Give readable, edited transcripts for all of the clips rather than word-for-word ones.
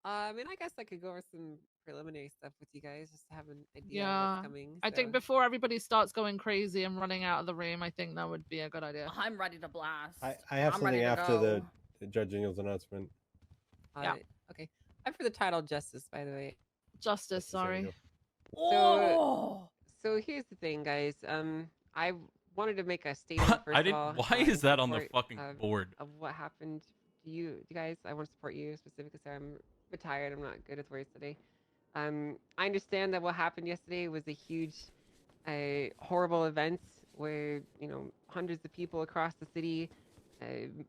I mean, I guess I could go over some preliminary stuff with you guys just to have an idea of what's Yeah. coming. I think So, before everybody starts going crazy and running out of the room, I think that would be a good idea. I'm ready to blast. I have I'm something ready to after go. the Judge Ingles announcement. Yeah. okay. I'm for the title justice, by the way. Justice, There you sorry. go. So, Oh, so here's the thing, guys. I wanted to make a statement I first of didn't. all, Why is in that on the support fucking board? of what happened to you guys. I want to support you specifically. Sorry, I'm retired. I'm not good with words today. I understand that what happened yesterday was a huge, horrible event where hundreds of people across the city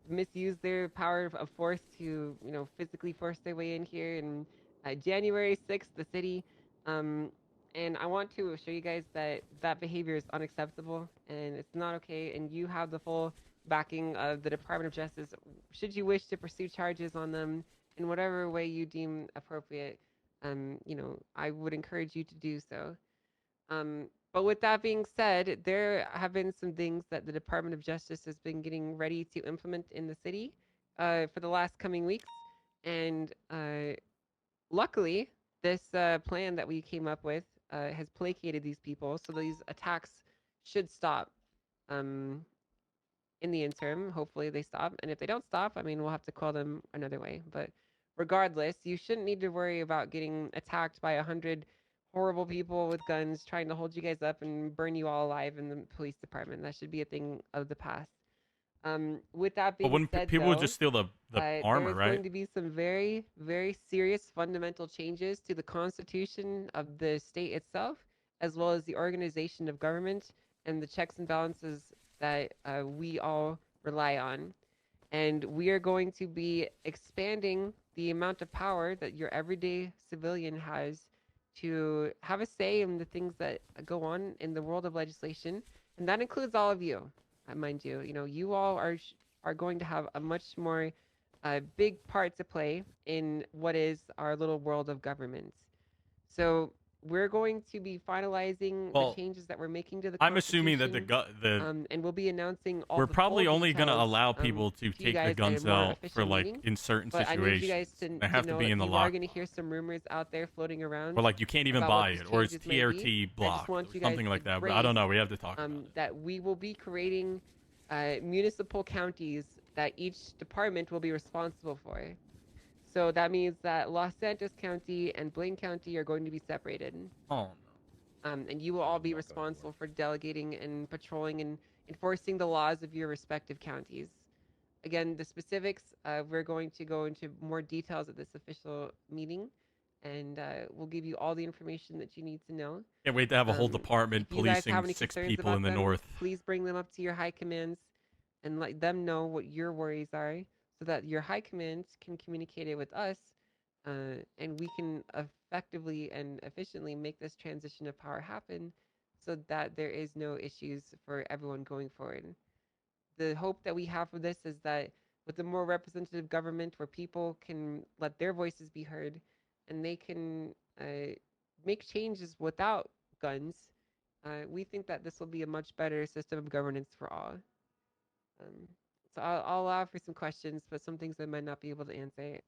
misused their power of force to physically force their way in here. And January 6th, the city. Um, and I want to show you guys that that behavior is unacceptable and it's not okay. And you have the full backing of the Department of Justice should you wish to pursue charges on them in whatever way you deem appropriate. I would encourage you to do so. But with that being said, there have been some things that the Department of Justice has been getting ready to implement in the city for the last coming weeks. And luckily, this plan that we came up with has placated these people. So these attacks should stop um, in the interim. Hopefully, they stop. And if they don't stop, I mean, we'll have to call them another way. But regardless, you shouldn't need to worry about getting attacked by 100 horrible people with guns trying to hold you guys up and burn you all alive in the police department. That should be a thing of the past. With that But being wouldn't said, people would though, just steal the there armor, is right? going to be some very, very serious fundamental changes to the constitution of the state itself, as well as the organization of government and the checks and balances that we all rely on. And we are going to be expanding the amount of power that your everyday civilian has to have a say in the things that go on in the world of legislation. And that includes all of you, mind you. You all are going to have a much more big part to play in what is our little world of government. So we're going to be finalizing the Well, changes that we're making to the I'm assuming that Constitution, and we'll be announcing all we're the full probably only gonna details allow people to to you take the guys at a guns more out for official like meeting. in certain But I need you situations. guys to, They have to know be that in the you are lock, going to hear some rumors out there floating around or like you can't even about what buy these it, or it's changes may be. TRT I just blocked, or want you guys something to like that. But I don't graze know. We have to talk about it. that we will be creating municipal counties that each department will be responsible for. So that means that Los Santos County and Blaine County are going to be separated. Oh And you will all be Not going anywhere. responsible for delegating and patrolling and enforcing the laws of your respective counties. Again, the specifics, we're going to go into more details at this official meeting, and we'll give you all the information that you need to know. Can't wait to have a whole department If you guys have policing any 6 concerns people in about the them, north. please bring them up to your high commands and let them know what your worries are so that your high commands can communicate it with us and we can effectively and efficiently make this transition of power happen so that there is no issues for everyone going forward. The hope that we have for this is that with a more representative government where people can let their voices be heard and they can make changes without guns, we think that this will be a much better system of governance for all. Um, so I'll allow for some questions, but some things I might not be able to answer.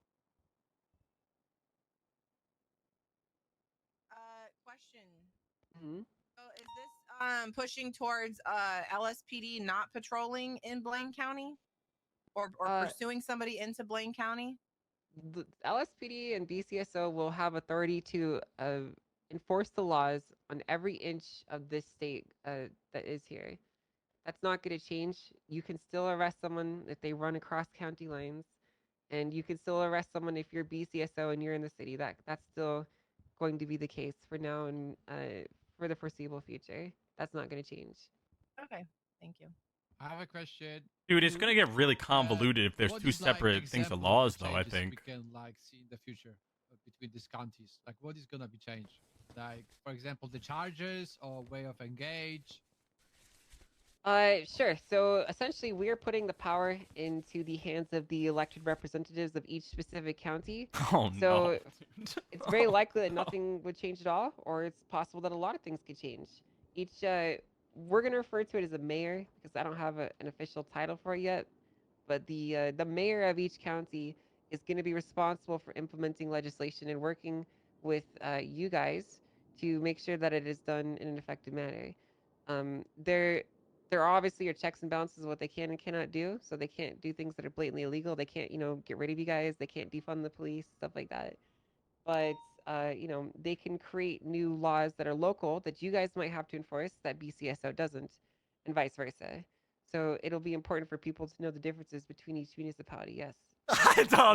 Question. Mm-hmm. So is this pushing towards LSPD not patrolling in Blaine County or Uh, pursuing somebody into Blaine County? the LSPD and BCSO will have authority to enforce the laws on every inch of this state that is here. That's not going to change. You can still arrest someone if they run across county lines, and you can still arrest someone if you're BCSO and you're in the city. That's still going to be the case for now and for the foreseeable future. That's not going to change. Okay, thank you. I have a question. Dude, it's Mhm. gonna get really convoluted if there's What two is like separate things of example laws, of though. I changes think. we can like see in the future between these counties. Like, what is gonna be changed? Like, for example, the charges or way of engage. Sure. So essentially, we're putting the power into the hands of the elected representatives of each specific county. Oh no. So dude. it's very likely that no. nothing would change at all, or it's possible that a lot of things could change. Each, we're gonna refer to it as a mayor because I don't have an official title for it yet. But the mayor of each county is going to be responsible for implementing legislation and working with you guys to make sure that it is done in an effective manner. There obviously are checks and balances of what they can and cannot do. So they can't do things that are blatantly illegal. They can't, get rid of you guys. They can't defund the police, stuff like that. But they can create new laws that are local that you guys might have to enforce that BCSO doesn't, and vice versa. So it'll be important for people to know the differences between each municipality. Yes.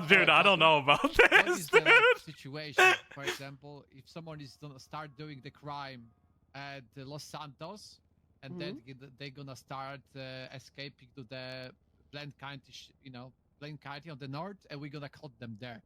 Dude, I don't know about What this, is the dude. situation? For example, if someone is gonna start doing the crime at Los Santos, and then they're gonna start escaping to the Blaine County, Blaine County on the north, and we're gonna cut them there.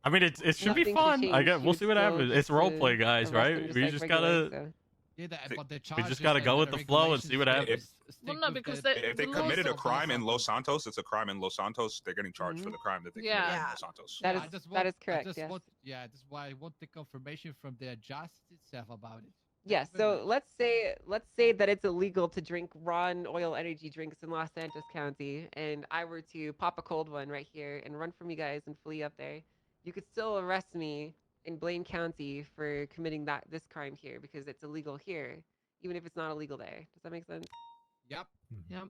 I mean, it should be Nothing should fun. I change. guess You we'll would see what still happens. just It's role play, guys, arrest right? them We like just regular, gotta so. Yeah, but the we charges just gotta and go the with the flow and see what regulations happens. Well, stick no, with because the- they- If they the committed a laws- crime in Los Santos, it's a crime in Los Santos. They're getting charged for the crime that they committed Yeah. in Los Santos. That Yeah, is- I just that is correct, I just yes. that's why I want the confirmation from the justice itself about it. Yeah, Thank you very so much. let's say that it's illegal to drink raw oil energy drinks in Los Santos County, and I were to pop a cold one right here and run from you guys and flee up there. You could still arrest me in Blaine County for committing this crime here because it's illegal here, even if it's not illegal there. Does that make sense? Yep. Yep.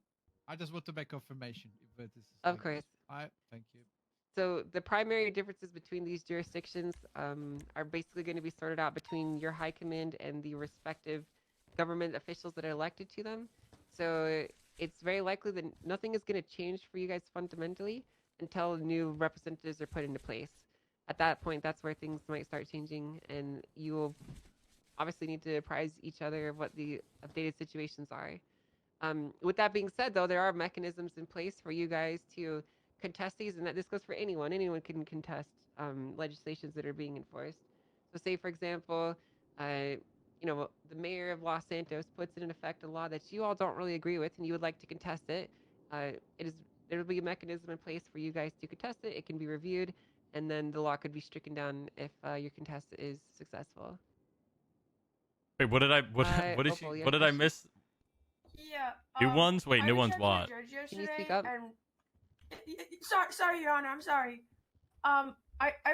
I just want to make confirmation if this is Of like course. this. All right, thank you. So the primary differences between these jurisdictions are basically going to be sorted out between your high command and the respective government officials that are elected to them. So it's very likely that nothing is going to change for you guys fundamentally until new representatives are put into place. At that point, that's where things might start changing, and you will obviously need to apprise each other of what the updated situations are. With that being said, though, there are mechanisms in place for you guys to contest these, and that this goes for anyone. Anyone can contest legislations that are being enforced. So, say for example, the mayor of Los Santos puts in effect a law that you all don't really agree with, and you would like to contest it. There will be a mechanism in place for you guys to contest it. It can be reviewed, and then the law could be stricken down if your contest is successful. Wait, what did I Opal, you what had did a I question? miss? Yeah. New ones? Wait, I new reached ones out to what? the judge Can you yesterday speak up? Sorry, Your Honor. I'm sorry. I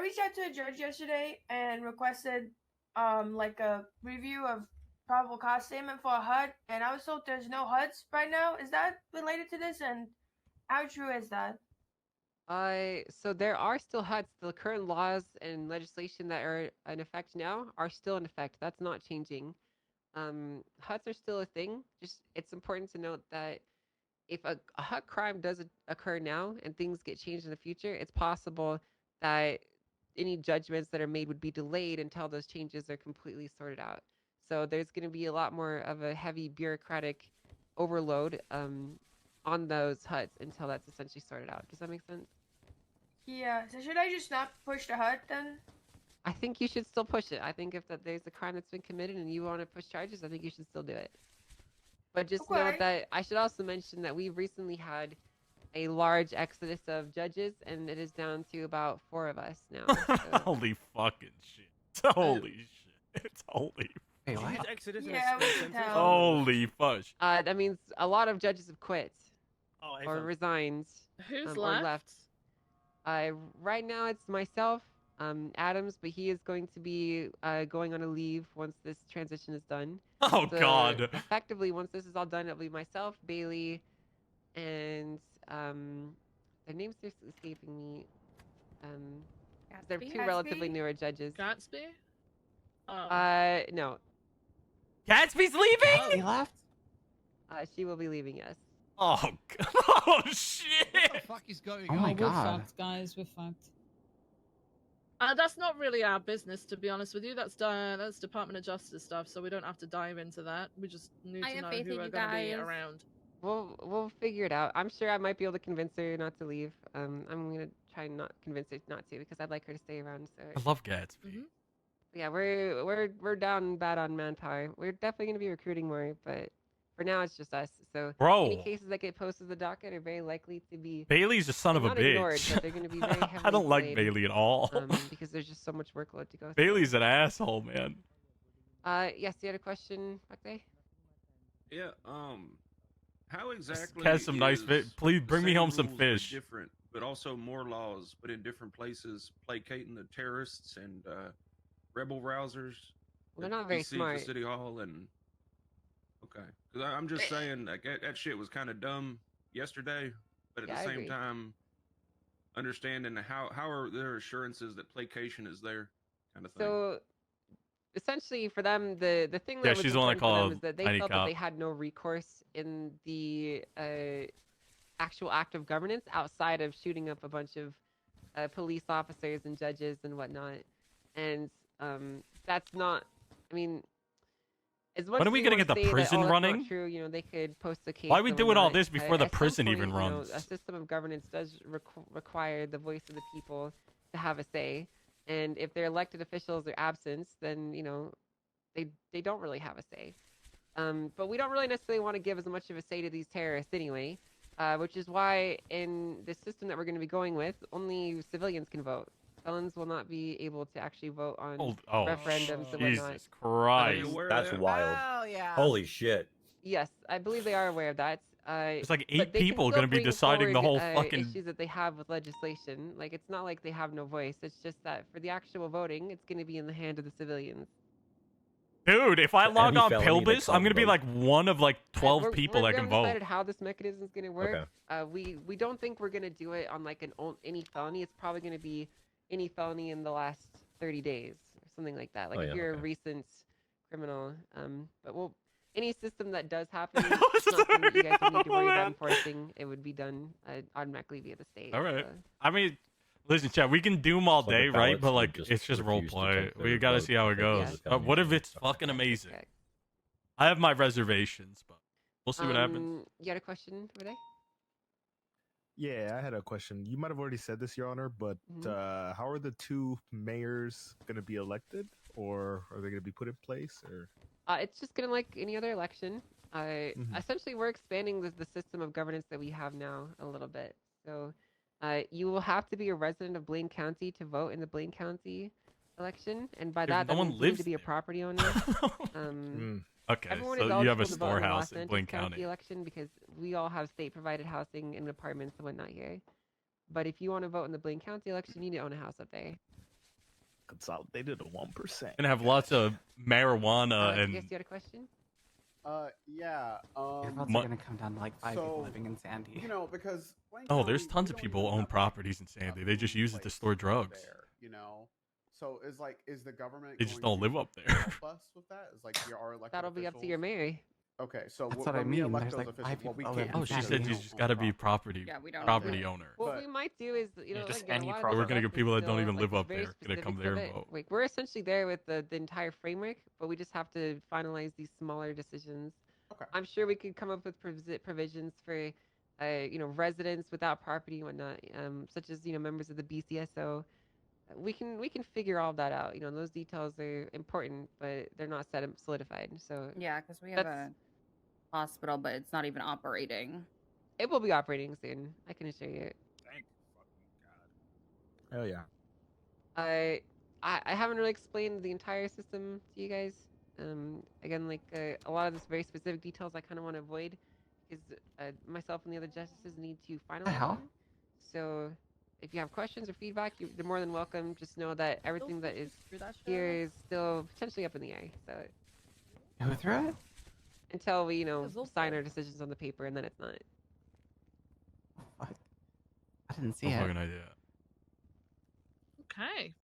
reached out to a judge yesterday and requested like a review of probable cause statement for a HUD, and I was told there's no HUDs right now. Is that related to this, and how true is that? So there are still HUDs. The current laws and legislation that are in effect now are still in effect. That's not changing. HUDs are still a thing. Just it's important to note that if a HUD crime does occur now and things get changed in the future, it's possible that any judgments that are made would be delayed until those changes are completely sorted out. So there's going to be a lot more of a heavy bureaucratic overload on those HUDs until that's essentially sorted out. Does that make sense? Yeah. So should I just not push the HUD then? I think you should still push it. I think if there's a crime that's been committed and you want to push charges, I think you should still do it. But just note Okay. that I should also mention that we've recently had a large exodus of judges, and it is down to about 4 of us now. So, Holy fucking shit. Holy shit. Holy Wait, what? fuck. Exodus Yeah, we can tell. Holy fudge. that means a lot of judges have quit Oh, or resigned Who's or left? left. Right now it's myself, Adams, but he is going to be going on a leave once this transition is done. Oh So, god. Effectively, once this is all done, it'll be myself, Bailey, and their names are escaping me. They're Gatsby? two relatively Gatsby? newer judges. Gatsby? Oh. No. Gatsby's leaving? He left? She will be leaving us. Oh, oh shit. What the fuck is going Oh on? my We're God. fucked, guys. We're fucked. That's not really our business, to be honest with you. That's Department of Justice stuff, so we don't have to dive into that. We just need I to have know faith who in are you going to be guys. around. We'll figure it out. I'm sure I might be able to convince her not to leave. I'm gonna try and not convince her not to because I'd like her to stay around. So I love Gatsby. Mhm. yeah, we're down bad on manpower. We're definitely gonna be recruiting more, but for now it's just us. So Bro. any cases that get posted to the docket are very likely to be Bailey's a son of a not ignored, bitch. but they're gonna be very heavily I don't like delayed, Bailey at all. because there's just so much workload to go through. Bailey's an asshole, man. Yes, you had a question back there? Yeah. How exactly? Catch some nice fish. is Please the bring me same home some rules but fish. Different but also more laws, but in different places, placating the terrorists and rebel rousers. Well, they're that not very besiege smart. the city hall and okay, because I'm just saying like that shit was kind of dumb yesterday, but at Yeah, the I same agree. time, understanding how are their assurances that placation is there, kind of thing. So essentially, for them, the thing Yeah, that was she's the one I important for them call is that they ID felt that cop. they had no recourse in the actual act of governance outside of shooting up a bunch of police officers and judges and whatnot. And that's not. I mean, as much When are as we we gonna want get to the say that, prison oh, that's running? not true, you know, they could post a case. Why are we and doing all whatnot, this before the at some prison point, even you know, runs? a system of governance does require the voice of the people to have a say. And if their elected officials are absent, then you know they don't really have a say. But we don't really necessarily want to give as much of a say to these terrorists anyway, which is why in the system that we're going to be going with, only civilians can vote. Felons will not be able to actually vote on referendums and whatnot. Jesus Christ. That's wild. Oh yeah. Holy shit. Yes, I believe they are aware of that. It's like but 8 they people can going to still be bring deciding the forward, whole fucking... issues that they have with legislation. Like, it's not like they have no voice. It's just that for the actual voting, it's going to be in the hand of the civilians. Dude, if I log Any on felony that Pilbus, I'm can't going to be vote. like one of like 12 people we that can haven't vote. decided how this mechanism is going to work. Okay. We don't think we're going to do it on like any felony. It's probably going to be any felony in the last 30 days or something like that. Like if you're a recent criminal. But we'll any system that does happen, it's not something that you guys would need to worry about enforcing. It would be done automatically via the state. All right. So. I mean, listen, chat, we can doom all It's like day, the right? ballots But would like, just it's just role refuse to play. take their We got to vote see how it because goes. of the But what if felony it's stuff. fucking amazing? Okay. I have my reservations, but we'll see what happens. You had a question, Renee? Yeah, I had a question. You might have already said this, Your Honor, but how are the 2 mayors going to be elected, or are they going to be put in place, or? It's just gonna like any other election. Essentially, we're expanding the system of governance that we have now a little bit. So, you will have to be a resident of Blaine County to vote in the Blaine County election, and by that, no that one means you need lives to be a property owner. Okay, everyone so is you have eligible a to vote in the storehouse Los in Angeles Blaine County County. election because we all have state-provided housing and apartments and whatnot here. But if you want to vote in the Blaine County election, you need to own a house up there. Consolidated to 1%. And have lots of marijuana I and... guess you had a question? Yeah. Your votes are gonna come down to like 5 people living in Sandy. You know, because Blaine Oh, there's County, tons we of don't people even own have properties in Sandy. They just use it to store drugs. there, you know. So is the government? They just going don't to live up there. help us with that? Is like our elected That'll be up to your officials? mayor. Okay, so That's what I when we mean. elect There's those like officials, 5 what we people can't living Oh, in she do said is you we just don't got to own be property. property owner. What we might do is, you know, just again, any a lot of property. We're gonna stuff get people is that don't still, even like, live up very there gonna come specifics there of and it. vote. Like, we're essentially there with the entire framework, but we just have to finalize these smaller decisions. Okay. I'm sure we could come up with provisions for, you know, residents without property and whatnot, such as, you know, members of the BCSO. We can figure all that out. You know, those details are important, but they're not solidified. So Yeah, because we have a hospital, but it's not even operating. it will be operating soon. I can assure you. Thank fucking God. Hell yeah. I haven't really explained the entire system to you guys. Again, like a lot of this very specific details I kind of want to avoid because myself and the other justices need to finalize them. So if you have questions or feedback, you're more than welcome. Just know that everything that is here is still potentially up in the air. So Go through it? until we, you know, sign our decisions on the paper, and then it's not. I didn't see No it. fucking idea. Okay.